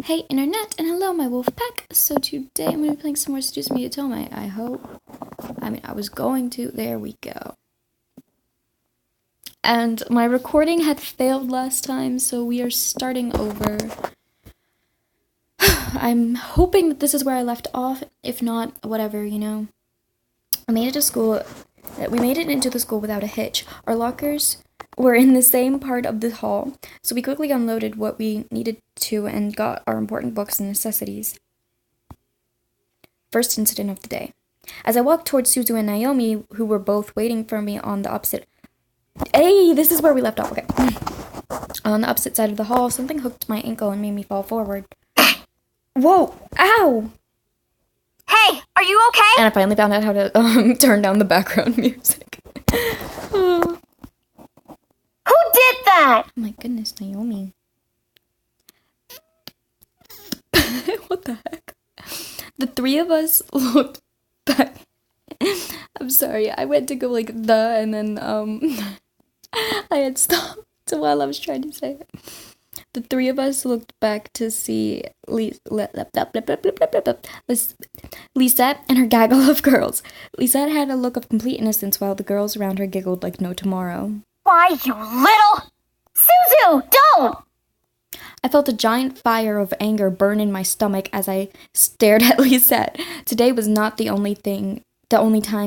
Hey internet, and hello my wolf pack. So today I'm going to be playing some more Seduce Me Otome, I hope. I was going to. There we go. And my recording had failed last time, so we are starting over. I'm hoping that this is where I left off. If not, whatever, you know. I made it to school. We made it into the school without a hitch. Our lockers were in the same part of the hall, so we quickly unloaded what we needed to and got our important books and necessities. First incident of the day. As I walked towards Suzu and Naomi, who were both waiting for me on the opposite... Hey, this is where we left off, okay. On the opposite side of the hall, something hooked my ankle and made me fall forward. Whoa! Ow! Hey, are you okay? And I finally found out how to turn down the background music. Who did that? Oh my goodness, Naomi. What the heck? The three of us looked back. I'm sorry, I went to go like and then I had stopped while I was trying to say it. The three of us looked back to see Lisette and her gaggle of girls. Lisette had a look of complete innocence while the girls around her giggled like no tomorrow. Why, you little... Suzu, don't! I felt a giant fire of anger burn in my stomach as I stared at Lisette. Today was not the only time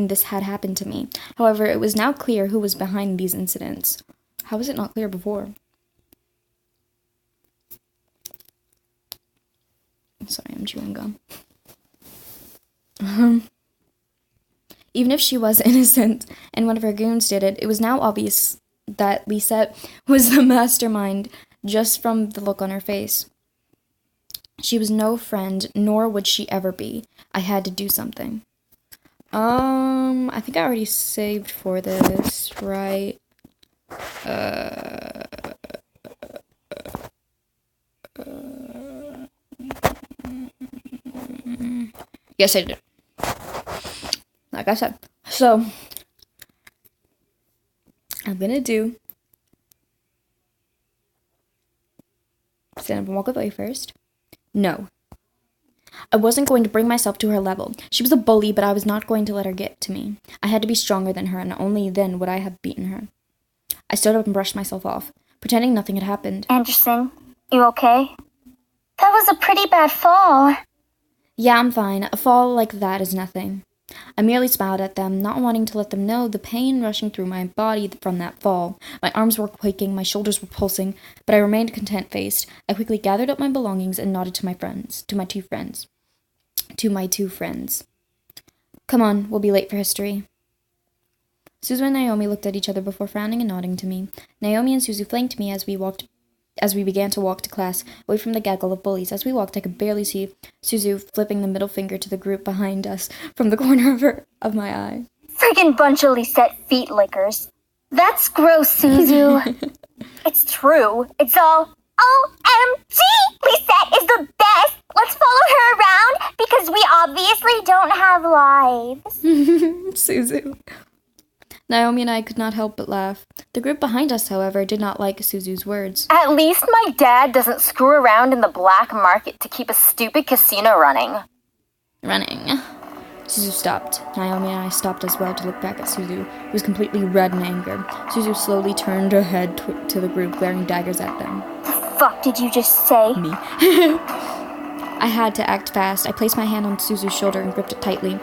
this had happened to me. However, it was now clear who was behind these incidents. How was it not clear before? Sorry, I'm chewing gum. Even if she was innocent and one of her goons did it, it was now obvious that Lisette was the mastermind just from the look on her face. She was no friend, nor would she ever be. I had to do something. I think I already saved for this, right? Yes, I did. Like I said. So, I'm gonna do... Stand up and walk away first. No. I wasn't going to bring myself to her level. She was a bully, but I was not going to let her get to me. I had to be stronger than her, and only then would I have beaten her. I stood up and brushed myself off, pretending nothing had happened. Anderson, you okay? That was a pretty bad fall. Yeah, I'm fine. A fall like that is nothing. I merely smiled at them, not wanting to let them know the pain rushing through my body from that fall. My arms were quaking, my shoulders were pulsing, but I remained content-faced. I quickly gathered up my belongings and nodded to my two friends. Come on, we'll be late for history. Suzu and Naomi looked at each other before frowning and nodding to me. Naomi and Suzu flanked me as we began to walk to class, away from the gaggle of bullies. As we walked, I could barely see Suzu flipping the middle finger to the group behind us from the corner of my eye. Friggin' bunch of Lisette feet lickers. That's gross, Suzu. It's true. It's all OMG! Lisette is the best! Let's follow her around because we obviously don't have lives. Suzu. Naomi and I could not help but laugh. The group behind us, however, did not like Suzu's words. At least my dad doesn't screw around in the black market to keep a stupid casino running. Suzu stopped. Naomi and I stopped as well to look back at Suzu, who was completely red in anger. Suzu slowly turned her head to the group, glaring daggers at them. The fuck did you just say? Me. I had to act fast. I placed my hand on Suzu's shoulder and gripped tightly,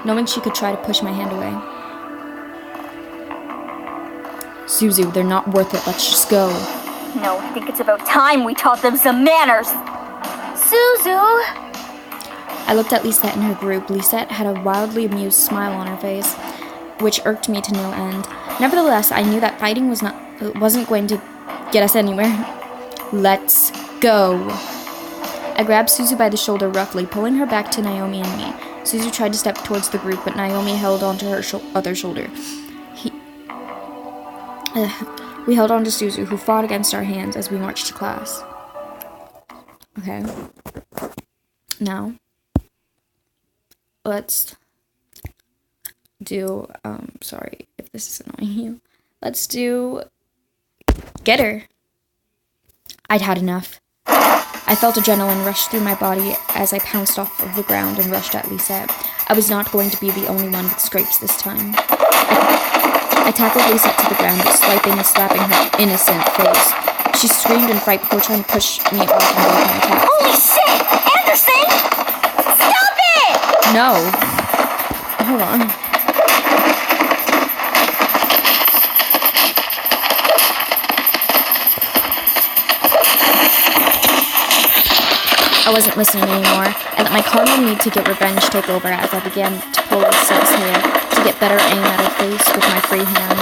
knowing she could try to push my hand away. Suzu, they're not worth it. Let's just go. No, I think it's about time we taught them some manners. Suzu! I looked at Lisette and her group. Lisette had a wildly amused smile on her face, which irked me to no end. Nevertheless, I knew that fighting wasn't going to get us anywhere. Let's go. I grabbed Suzu by the shoulder roughly, pulling her back to Naomi and me. Suzu tried to step towards the group, but Naomi held onto her other shoulder. We held on to Suzu, who fought against our hands as we marched to class. Okay. Now, let's do, sorry if this is annoying you. Let's do Get Her. I'd had enough. I felt adrenaline rush through my body as I pounced off of the ground and rushed at Lisette. I was not going to be the only one with scrapes this time. I tackled Lisette to the ground, swiping and slapping her innocent face. She screamed in fright before trying to push me off and block my attack. Holy shit! Anderson! Stop it! No. Hold on. I wasn't listening anymore. I let my carnal need to get revenge take over as I began to pull Lisette's hair to get better aim at her face with my free hand.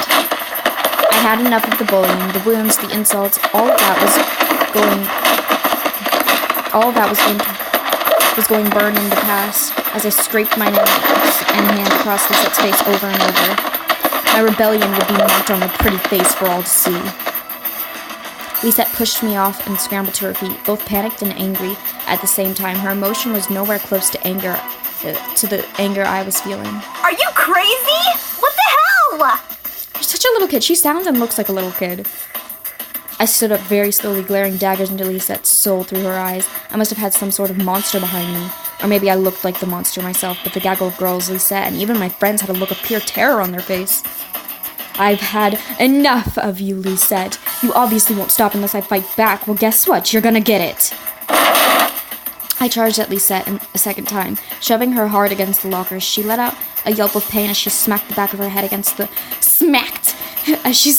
I had enough of the bullying, the wounds, the insults, all of that was going burn in the past as I scraped my nails and hand across Lisette's face over and over. My rebellion would be marked on her pretty face for all to see. Lisette pushed me off and scrambled to her feet, both panicked and angry at the same time. Her emotion was nowhere close to the anger I was feeling. Are you crazy? What the hell? You're such a little kid. She sounds and looks like a little kid. I stood up very slowly, glaring daggers into Lisette's soul through her eyes. I must have had some sort of monster behind me. Or maybe I looked like the monster myself, but the gaggle of girls, Lisette, and even my friends had a look of pure terror on their face. I've had enough of you, Lisette. You obviously won't stop unless I fight back. Well, guess what? You're gonna get it. I charged at Lisette a second time, shoving her hard against the lockers. She let out a yelp of pain as she smacked the back of her head against the... As she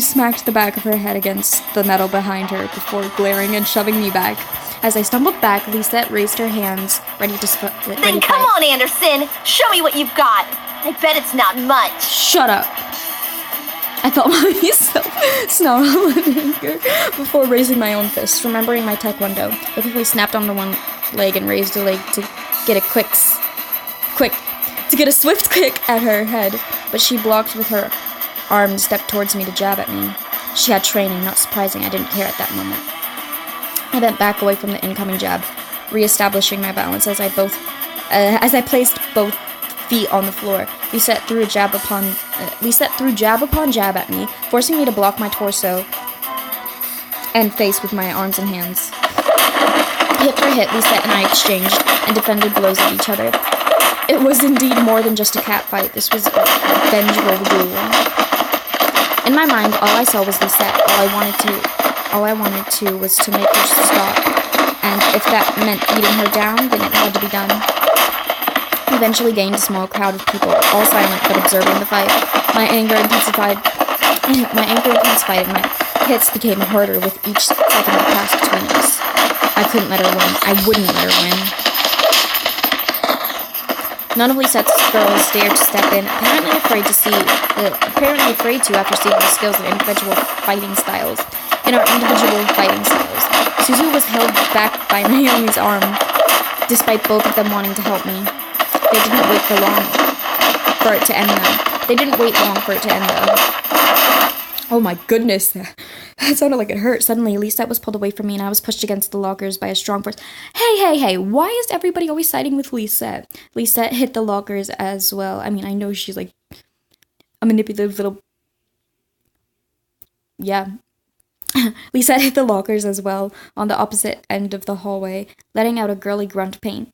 smacked the back of her head against the metal behind her before glaring and shoving me back. As I stumbled back, Lisette raised her hands, ready to Then come on, Anderson! Show me what you've got! I bet it's not much. Shut up. I felt myself snarl in anger before raising my own fist, remembering my taekwondo. I quickly snapped onto one leg and raised a leg to get a swift kick at her head, but she blocked with her arm and stepped towards me to jab at me. She had training, not surprising. I didn't care at that moment. I bent back away from the incoming jab, reestablishing my balance as I placed both feet on the floor. Lisette threw jab upon jab at me, forcing me to block my torso and face with my arms and hands. Hit for hit, Lisette and I exchanged and defended blows at each other. It was indeed more than just a cat fight. This was a vengeful duel. In my mind, all I saw was Lisette. All I wanted to was to make her stop, and if that meant beating her down, then it had to be done. Eventually gained a small crowd of people, all silent but observing the fight. My anger intensified, and my hits became harder with each second that passed between us. I couldn't let her win. I wouldn't let her win. None of Lisette's girls dared to step in, apparently afraid to after seeing the skills of individual fighting styles. Suzu was held back by Naomi's arm, despite both of them wanting to help me. They didn't wait long for it to end, though. Oh my goodness, that sounded like it hurt. Suddenly, Lisette was pulled away from me and I was pushed against the lockers by a strong force. Hey, why is everybody always siding with Lisette? Lisette hit the lockers as well. I mean, I know she's like a manipulative little... Yeah. Lisette hit the lockers as well on the opposite end of the hallway, letting out a girly grunt of pain.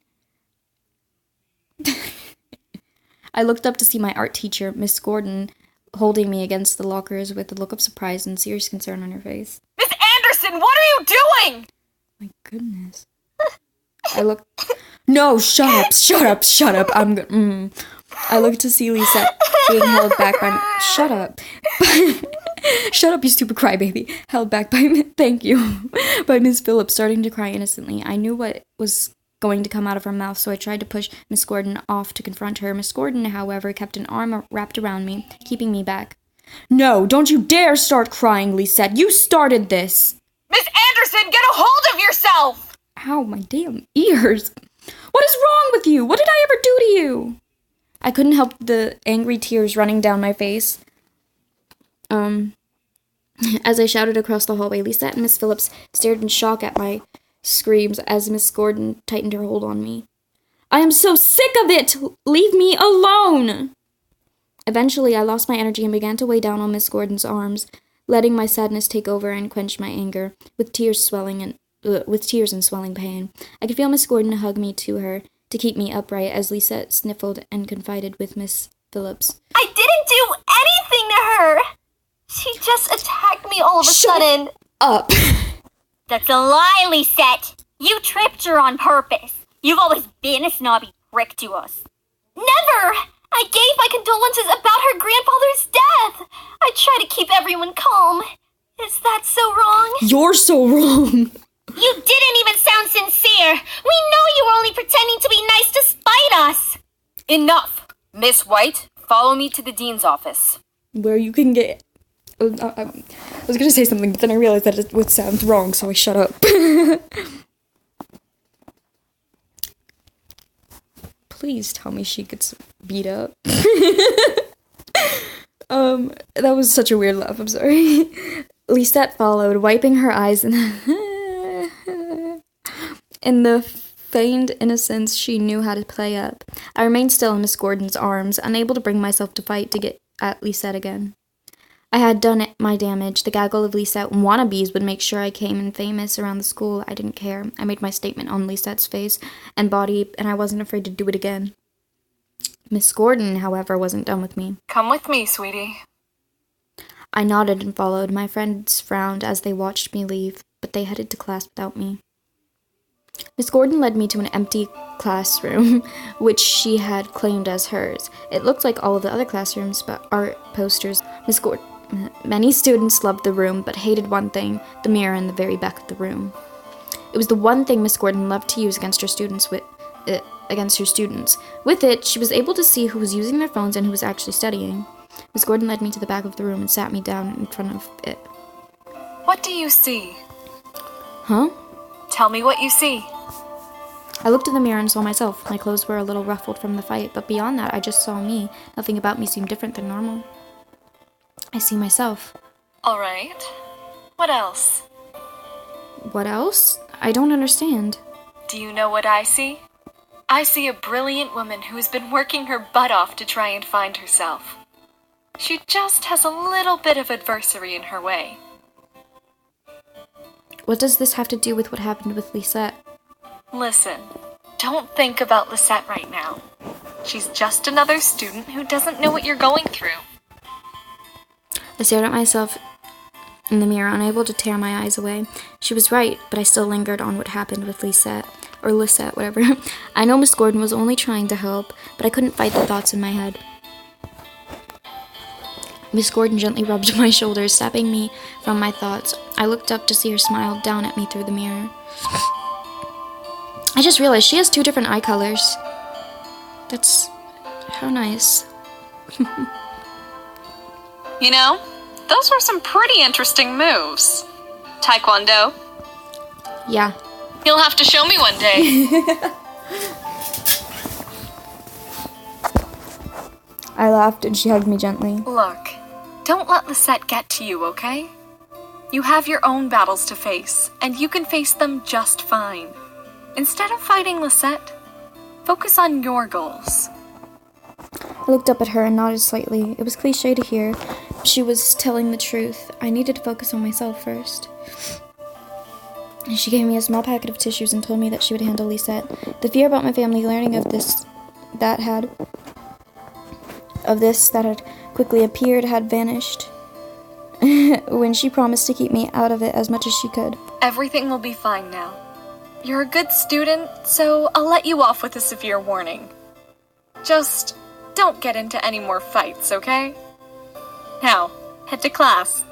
I looked up to see my art teacher, Miss Gordon, holding me against the lockers with a look of surprise and serious concern on her face. Miss Anderson, what are you doing? My goodness. I looked... No, shut up. I looked to see Lisette being held back by... Shut up. Shut up, you stupid crybaby. Held back by... Thank you. By Miss Phillips, starting to cry innocently. I knew what was going to come out of her mouth, so I tried to push Miss Gordon off to confront her. Miss Gordon, however, kept an arm wrapped around me, keeping me back. No, don't you dare start crying, Lisette. You started this. Miss Anderson, get a hold of yourself! Ow, my damn ears. What is wrong with you? What did I ever do to you? I couldn't help the angry tears running down my face. As I shouted across the hallway, Lisette and Miss Phillips stared in shock at my screams as Miss Gordon tightened her hold on me. I am so sick of it! Leave me alone! Eventually, I lost my energy and began to weigh down on Miss Gordon's arms. letting my sadness take over and quench my anger, with tears and swelling pain. I could feel Miss Gordon hug me to her to keep me upright as Lisette sniffled and confided with Miss Phillips. I didn't do anything to her! She just attacked me all of a sudden. Up. That's a lie, Lisette. You tripped her on purpose. You've always been a snobby prick to us. Never! I gave my condolences about her grandfather's death. I try to keep everyone calm. Is that so wrong? You're so wrong. You didn't even sound sincere. We know you were only pretending to be nice to spite us. Enough! Miss White, follow me to the dean's office. Where you can get... I was going to say something, but then I realized that it would sound wrong, so I shut up. Please tell me she gets beat up. That was such a weird laugh, I'm sorry. Lisette followed, wiping her eyes in the feigned innocence she knew how to play up. I remained still in Miss Gordon's arms, unable to bring myself to fight to get at Lisette again. I had done my damage. The gaggle of Lisette wannabes would make sure I came in famous around the school. I didn't care. I made my statement on Lisette's face and body, and I wasn't afraid to do it again. Miss Gordon, however, wasn't done with me. Come with me, sweetie. I nodded and followed. My friends frowned as they watched me leave, but they headed to class without me. Miss Gordon led me to an empty classroom, which she had claimed as hers. It looked like all of the other classrooms, but art posters. Many students loved the room, but hated one thing, the mirror in the very back of the room. It was the one thing Miss Gordon loved to use against her students. With it, she was able to see who was using their phones and who was actually studying. Miss Gordon led me to the back of the room and sat me down in front of it. What do you see? Huh? Tell me what you see. I looked in the mirror and saw myself. My clothes were a little ruffled from the fight, but beyond that, I just saw me. Nothing about me seemed different than normal. I see myself. All right. What else? What else? I don't understand. Do you know what I see? I see a brilliant woman who has been working her butt off to try and find herself. She just has a little bit of adversity in her way. What does this have to do with what happened with Lisette? Listen, don't think about Lisette right now. She's just another student who doesn't know what you're going through. I stared at myself in the mirror, unable to tear my eyes away. She was right, but I still lingered on what happened with Lisette, whatever. I know Miss Gordon was only trying to help, but I couldn't fight the thoughts in my head. Miss Gordon gently rubbed my shoulders, stopping me from my thoughts. I looked up to see her smile down at me through the mirror. I just realized she has 2 different eye colors. That's... how nice. You know, those were some pretty interesting moves. Taekwondo. Yeah. You'll have to show me one day. I laughed and she hugged me gently. Look, don't let Lisette get to you, okay? You have your own battles to face, and you can face them just fine. Instead of fighting Lisette, focus on your goals. I looked up at her and nodded slightly. It was cliche to hear. She was telling the truth. I needed to focus on myself first. She gave me a small packet of tissues and told me that she would handle Lisette. The fear about my family learning of this that had quickly appeared had vanished when she promised to keep me out of it as much as she could. Everything will be fine now. You're a good student, so I'll let you off with a severe warning. Just don't get into any more fights, okay? Now, head to class.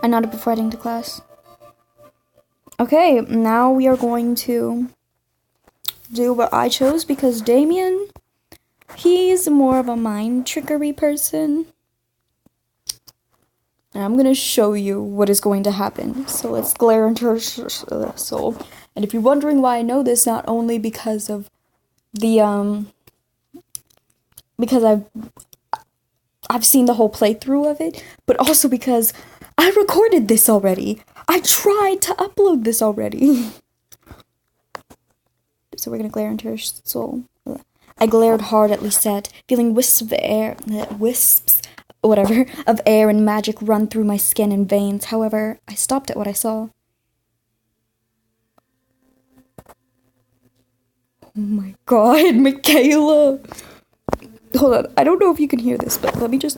I nodded before heading to class. Okay, now we are going to do what I chose because Damien, he's more of a mind trickery person. And I'm going to show you what is going to happen. So let's glare into her soul. And if you're wondering why I know this, not only because of the, because I've seen the whole playthrough of it, but also because I recorded this already. I tried to upload this already. So we're going to glare into her soul. I glared hard at Lisette, feeling wisps whatever, of air and magic run through my skin and veins. However, I stopped at what I saw. Oh my god, Michaela! Hold on, I don't know if you can hear this, but let me just...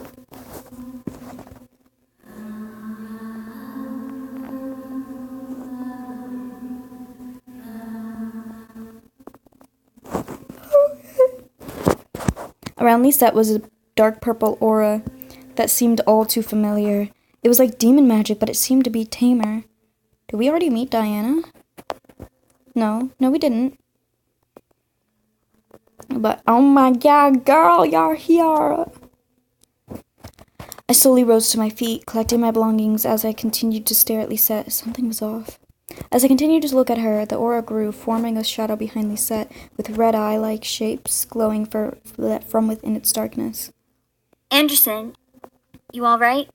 Around Lisette was a dark purple aura that seemed all too familiar. It was like demon magic, but it seemed to be tamer. Did we already meet Diana? No, we didn't. But, oh my god, girl, you're here! I slowly rose to my feet, collecting my belongings as I continued to stare at Lisette. Something was off. As I continued to look at her, the aura grew, forming a shadow behind Lisette, with red eye-like shapes glowing from within its darkness. Anderson, you alright?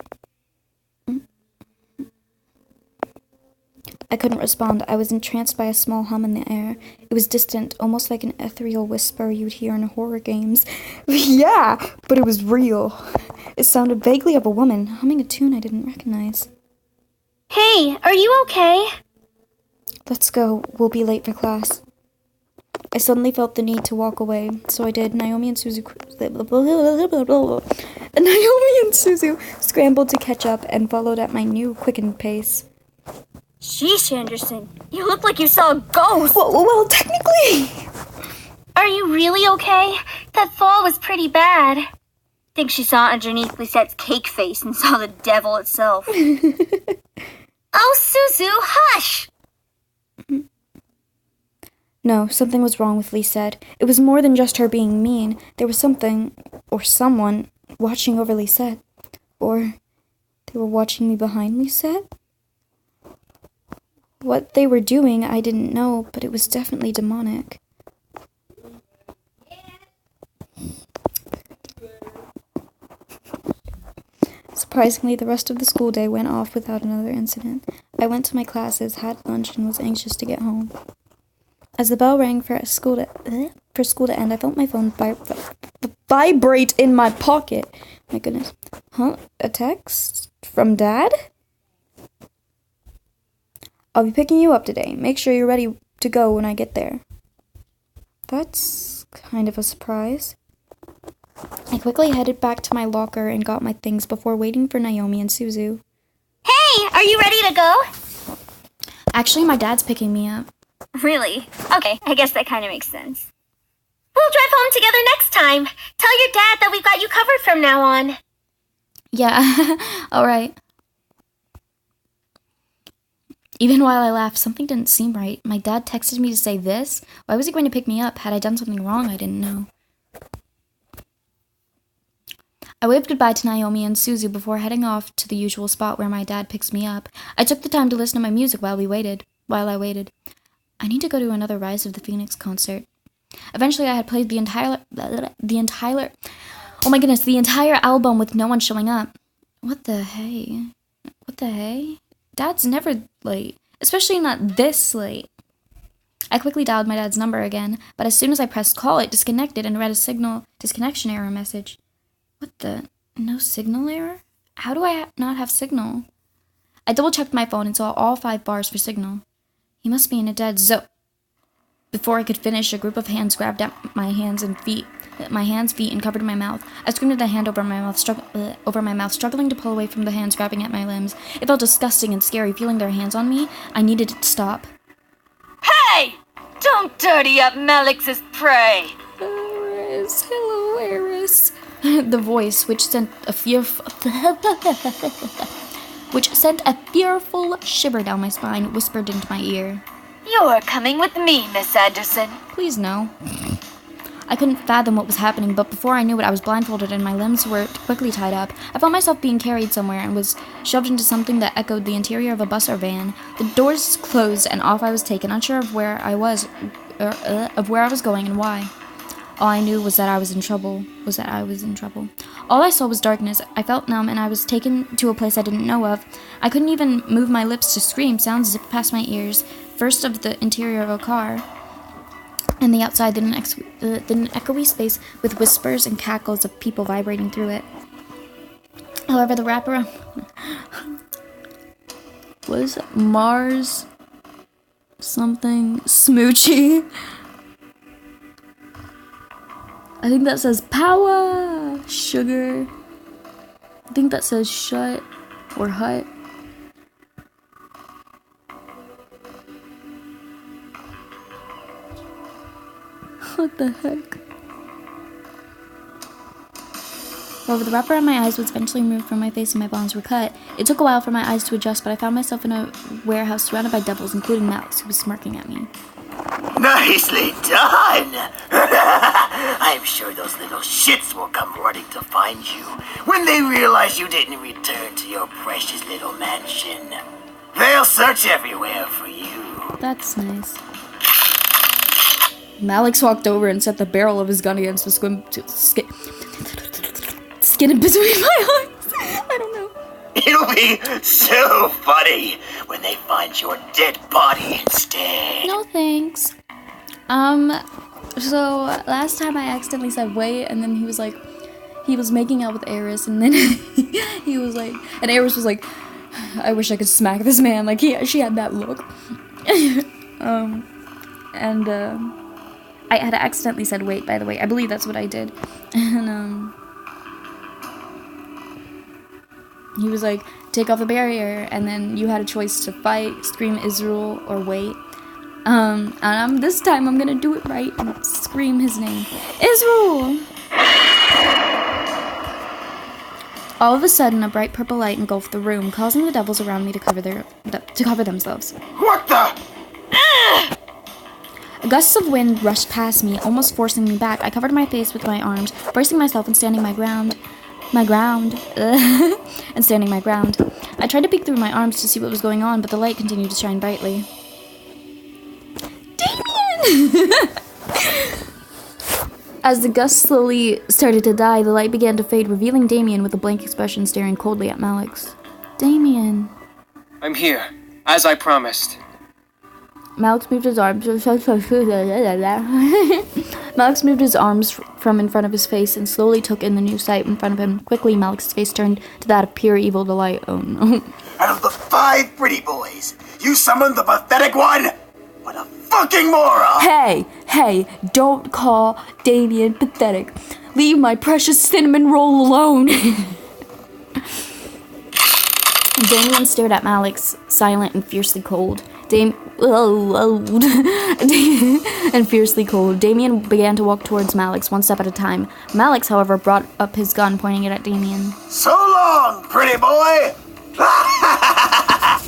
I couldn't respond. I was entranced by a small hum in the air. It was distant, almost like an ethereal whisper you'd hear in horror games. Yeah, but it was real. It sounded vaguely of a woman, humming a tune I didn't recognize. Hey, are you okay? Let's go. We'll be late for class. I suddenly felt the need to walk away, so I did. Naomi and Suzu scrambled to catch up and followed at my new quickened pace. Sheesh, Anderson. You look like you saw a ghost. Well, technically. Are you really okay? That fall was pretty bad. Think she saw underneath Lisette's cake face and saw the devil itself. Oh, Suzu, hush! No, something was wrong with Lisette. It was more than just her being mean. There was something, or someone, watching over Lisette. Or they were watching me behind Lisette? What they were doing, I didn't know, but it was definitely demonic. Surprisingly, the rest of the school day went off without another incident. I went to my classes, had lunch, and was anxious to get home. As the bell rang for school to end, I felt my phone vibrate in my pocket. My goodness. Huh? A text? From Dad? I'll be picking you up today. Make sure you're ready to go when I get there. That's kind of a surprise. I quickly headed back to my locker and got my things before waiting for Naomi and Suzu. Hey, are you ready to go? Actually, my dad's picking me up. Really? Okay, I guess that kind of makes sense. We'll drive home together next time. Tell your dad that we've got you covered from now on. Yeah, alright. Even while I laughed, something didn't seem right. My dad texted me to say this. Why was he going to pick me up? Had I done something wrong? I didn't know. I waved goodbye to Naomi and Suzu before heading off to the usual spot where my dad picks me up. I took the time to listen to my music while I waited. I need to go to another Rise of the Phoenix concert. Eventually, I had played the entire album with no one showing up. What the hey? Dad's never late, especially not this late. I quickly dialed my dad's number again, but as soon as I pressed call, it disconnected and read a signal disconnection error message. What the? No signal error? How do I not have signal? I double-checked my phone and saw all 5 bars for signal. He must be in a dead zone. Before I could finish, a group of hands grabbed at my feet, and covered my mouth. I screamed at the hand over my mouth, struggling to pull away from the hands grabbing at my limbs. It felt disgusting and scary, feeling their hands on me. I needed it to stop. Hey! Don't dirty up Melix's prey! Eris, hello, Eris. The voice, which sent a fearful shiver down my spine, whispered into my ear. You're coming with me, Miss Anderson. Please no. I couldn't fathom what was happening, but before I knew it, I was blindfolded and my limbs were quickly tied up. I felt myself being carried somewhere and was shoved into something that echoed the interior of a bus or van. The doors closed and off I was taken, unsure of where I was going and why. All I knew was that I was in trouble. All I saw was darkness. I felt numb and I was taken to a place I didn't know of. I couldn't even move my lips to scream. Sounds zipped past my ears. First of the interior of a car, and the outside, then an echoey space with whispers and cackles of people vibrating through it. However, the wraparound was Mars something smoochy. I think that says power, sugar. I think that says shut or hut. What the heck? However, the wrapper on my eyes was eventually removed from my face and my bonds were cut. It took a while for my eyes to adjust, but I found myself in a warehouse surrounded by devils, including Max, who was smirking at me. Nicely done! I'm sure those little shits will come running to find you when they realize you didn't return to your precious little mansion. They'll search everywhere for you. That's nice. Malix walked over and set the barrel of his gun against the skin in between my eyes. I don't know. It'll be so funny when they find your dead body instead. No thanks. So last time I accidentally said wait, and then he was making out with Eris, and then he was like, and Eris was like, I wish I could smack this man. Like she had that look. I had accidentally said wait, by the way. I believe that's what I did. And he was like, take off the barrier, and then you had a choice to fight, scream Israel, or wait. And this time I'm gonna do it right and scream his name. Israel! All of a sudden, a bright purple light engulfed the room, causing the devils around me to cover themselves. What the? Gusts of wind rushed past me, almost forcing me back. I covered my face with my arms, bracing myself and standing my ground. And standing my ground. I tried to peek through my arms to see what was going on, but the light continued to shine brightly. Damien! As the gust slowly started to die, the light began to fade, revealing Damien with a blank expression staring coldly at Malix. Damien. I'm here, as I promised. Malix moved his arms. Malix moved his arms from in front of his face and slowly took in the new sight in front of him. Quickly, Malix's face turned to that of pure evil delight. Oh no. Out of the 5 pretty boys, you summoned the pathetic one? What a fucking moron! Hey, don't call Damien pathetic. Leave my precious cinnamon roll alone. Damien stared at Malix, silent and fiercely cold. And fiercely cold. Damien began to walk towards Malix, one step at a time. Malix, however, brought up his gun, pointing it at Damien. So long, pretty boy! I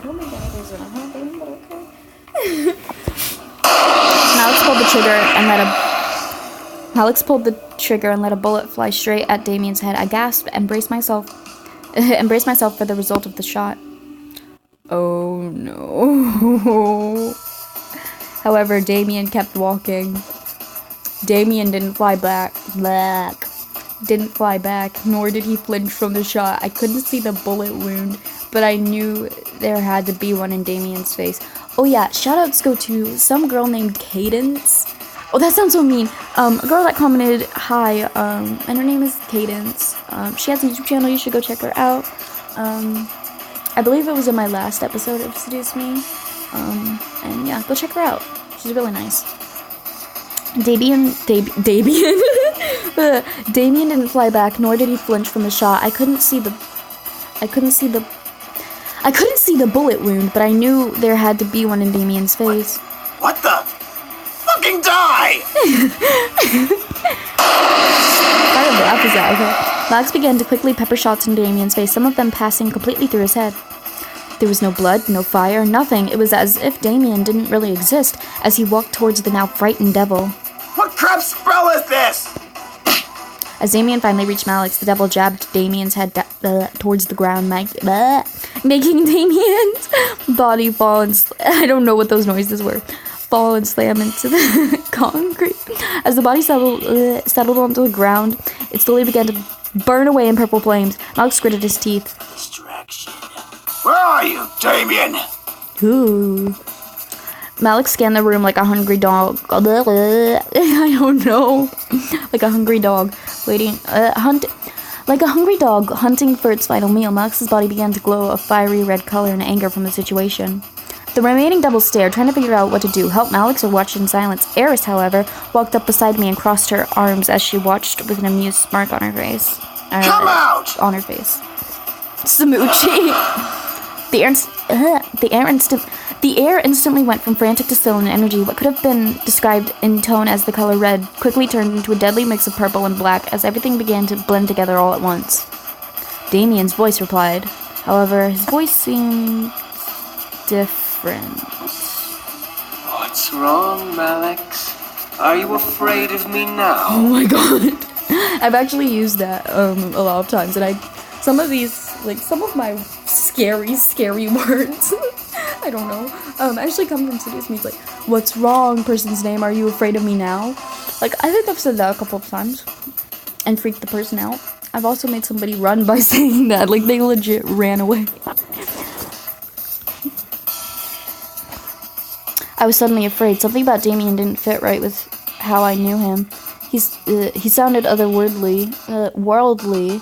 don't think anything's gonna happen, but okay. Malix pulled the trigger and let a bullet fly straight at Damien's head. I gasped and braced myself for the result of the shot. Oh no. However, Damien kept walking. Damien didn't fly back, nor did he flinch from the shot. I couldn't see the bullet wound, but I knew there had to be one in Damien's face. Oh yeah, shoutouts go to some girl named Cadence. Oh, that sounds so mean. A girl that commented, hi, and her name is Cadence. She has a YouTube channel, you should go check her out. I believe it was in my last episode of Seduce Me. And yeah, go check her out. She's really nice. Damien didn't fly back, nor did he flinch from the shot. I couldn't see the bullet wound, but I knew there had to be one in Damien's face. What the? Fucking die! Kind of laugh is that, okay. Max began to quickly pepper shots in Damien's face, some of them passing completely through his head. There was no blood, no fire, nothing. It was as if Damien didn't really exist as he walked towards the now frightened devil. What crap spell is this? As Damien finally reached Malix, the devil jabbed Damien's head towards the ground, making Damien's body fall and I don't know what those noises were. Fall and slam into the concrete. As the body settled onto the ground, it slowly began to burn away in purple flames. Malix gritted his teeth. Distraction. Where are you, Damien? Ooh. Malix scanned the room like a hungry dog. I don't know. Like a hungry dog. Like a hungry dog hunting for its final meal, Malix's body began to glow a fiery red color in anger from the situation. The remaining devils stared, trying to figure out what to do, help Malix or watch in silence. Eris, however, walked up beside me and crossed her arms as she watched with an amused smirk on her face. Come out! On her face. Smoochie. The air instantly went from frantic to still in energy. What could have been described in tone as the color red quickly turned into a deadly mix of purple and black as everything began to blend together all at once. Damien's voice replied. However, his voice seemed different. What's wrong, Malix? Are you afraid of me now? Oh my god. I've actually used that a lot of times, and some of my scary words I don't know, actually come from Seduce. Means like, what's wrong, person's name, are you afraid of me now? Like, I think I've said that a couple of times and freaked the person out. I've also made somebody run by saying that, like, they legit ran away. I was suddenly afraid. Something about Damien didn't fit right with how I knew him. He sounded otherworldly, worldly.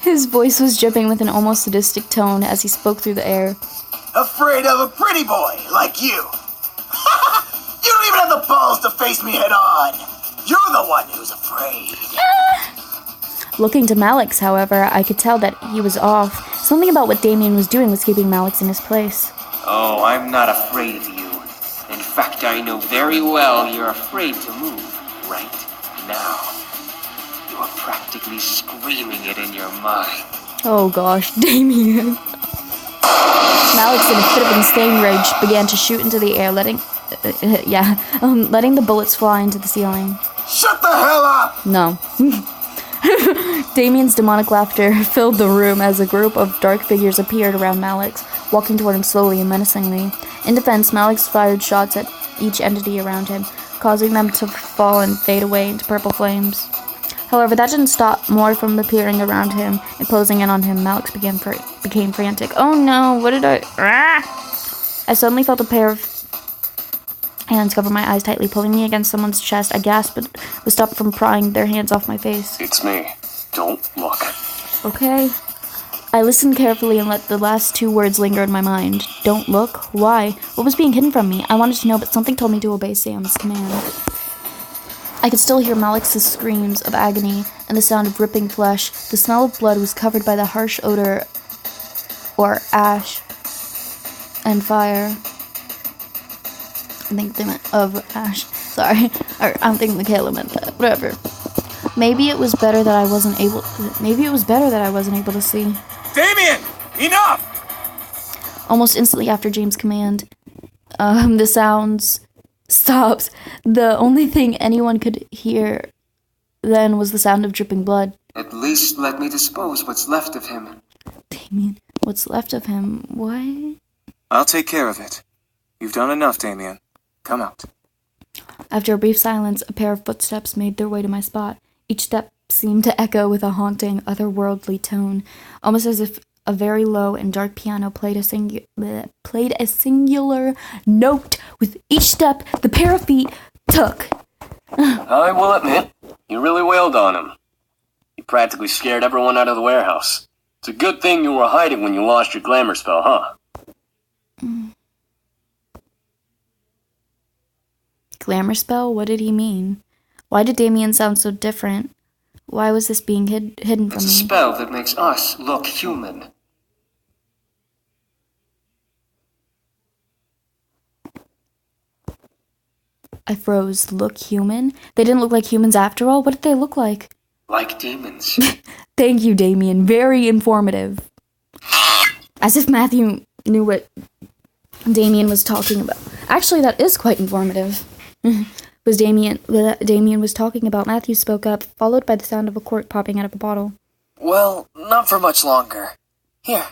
His voice was dripping with an almost sadistic tone as he spoke through the air. Afraid of a pretty boy like you. You don't even have the balls to face me head on. You're the one who's afraid. Looking to Malix, however, I could tell that he was off. Something about what Damien was doing was keeping Malix in his place. Oh, I'm not afraid of you. In fact, I know very well you're afraid to move right now. You are practically screaming it in your mind. Oh gosh, Damien. Malix, in a fit of insane rage, began to shoot into the air, letting the bullets fly into the ceiling. Shut the hell up! No. Damien's demonic laughter filled the room as a group of dark figures appeared around Malix, walking toward him slowly and menacingly. In defense, Malix fired shots at each entity around him, causing them to fall and fade away into purple flames. However, that didn't stop more from appearing around him and closing in on him. Malix became frantic. Oh no, what did I... I suddenly felt a pair of hands cover my eyes tightly, pulling me against someone's chest. I gasped, but was stopped from prying their hands off my face. It's me. Don't look. Okay. I listened carefully and let the last two words linger in my mind. Don't look? Why? What was being hidden from me? I wanted to know, but something told me to obey Sam's command. I could still hear Malix's screams of agony and the sound of ripping flesh. The smell of blood was covered by the harsh odor or ash and fire. I think they meant of ash. Sorry. Or I don't think Michaela meant that. Whatever. Maybe it was better that I wasn't able to see. Damien! Enough! Almost instantly after James' command, the sounds stopped. The only thing anyone could hear then was the sound of dripping blood. At least let me dispose what's left of him. Damien, what's left of him? What? I'll take care of it. You've done enough, Damien. Come out. After a brief silence, a pair of footsteps made their way to my spot. Each step seemed to echo with a haunting, otherworldly tone, almost as if a very low and dark piano played a singular note with each step the pair of feet took. I will admit, you really wailed on him. You practically scared everyone out of the warehouse. It's a good thing you were hiding when you lost your glamour spell, huh? Glamour spell? What did he mean? Why did Damien sound so different? Why was this being hidden from me? It's a spell that makes us look human. I froze. Look human? They didn't look like humans after all? What did they look like? Like demons. Thank you, Damien. Very informative. As if Matthew knew what Damien was talking about. Actually, that is quite informative. Damien was talking about. Matthew spoke up, followed by the sound of a cork popping out of a bottle. Well, not for much longer. Here.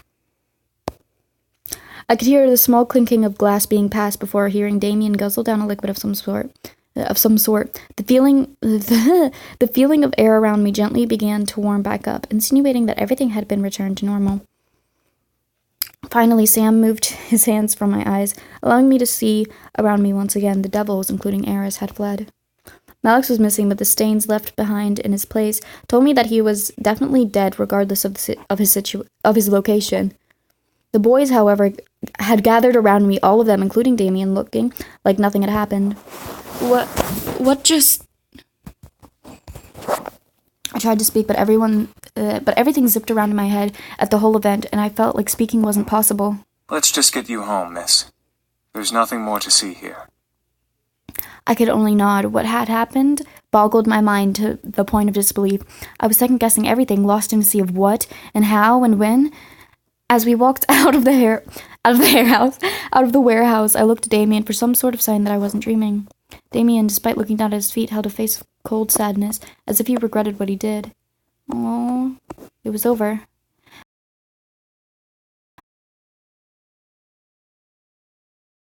I could hear the small clinking of glass being passed before hearing Damien guzzle down a liquid of some sort. The feeling of air around me gently began to warm back up, insinuating that everything had been returned to normal. Finally, Sam moved his hands from my eyes, allowing me to see around me once again. The devils, including Eris, had fled. Malix was missing, but the stains left behind in his place told me that he was definitely dead regardless of his location. The boys, however, had gathered around me, all of them, including Damien, looking like nothing had happened. What just... I tried to speak, but everything zipped around in my head at the whole event, and I felt like speaking wasn't possible. Let's just get you home, miss. There's nothing more to see here. I could only nod. What had happened boggled my mind to the point of disbelief. I was second-guessing everything, lost in a sea of what, and how, and when. As we walked out of the warehouse, I looked at Damien for some sort of sign that I wasn't dreaming. Damien, despite looking down at his feet, held a face of cold sadness, as if he regretted what he did. Oh, it was over.